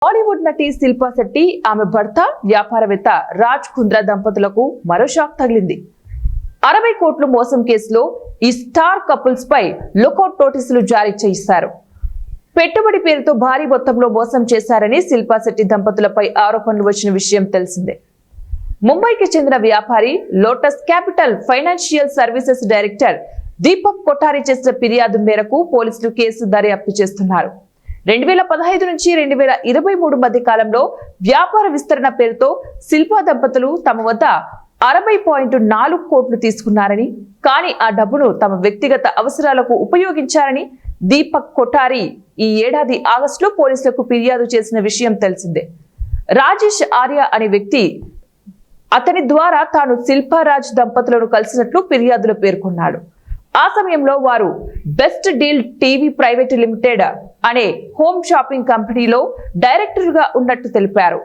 బాలీవుడ్ నటి శిల్పా శెట్టి ఆమె భర్త వ్యాపారవేత్త రాజ్ కుంద్రా దంపతులకు మరో షాక్ తగిలింది. 60 కోట్ల మోసం కేసులో ఈ స్టార్ కపుల్స్ పై లుకౌట్ నోటీసులు జారీ చేశారు. పెట్టుబడి పేరుతో భారీ మొత్తంలో మోసం చేశారని శిల్పా శెట్టి దంపతులపై ఆరోపణలు వచ్చిన విషయం తెలిసిందే. ముంబైకి చెందిన వ్యాపారి lotus capital financial services director Deepak Kothari చేసిన ఫిర్యాదు మేరకు పోలీసులు కేసు దర్యాప్తు చేస్తున్నారు. 2015 నుంచి 2023 మధ్య కాలంలో వ్యాపార విస్తరణ పేరుతో శిల్పా దంపతులు తమ వద్ద 60.4 కోట్లు తీసుకున్నారని, కానీ ఆ డబ్బును తమ వ్యక్తిగత అవసరాలకు ఉపయోగించారని దీపక్ కొఠారి ఈ ఏడాది ఆగస్టులో పోలీసులకు ఫిర్యాదు చేసిన విషయం తెలిసిందే. రాజేష్ ఆర్య అనే వ్యక్తి అతని ద్వారా తాను శిల్పా రాజ్ దంపతులను కలిసినట్లు ఫిర్యాదులో పేర్కొన్నాడు. ఆ సమయంలో వారు best deal TV private limited అనే హోమ్ షాపింగ్ కంపెనీలో డైరెక్టర్ గా ఉన్నట్టు తెలిపారు.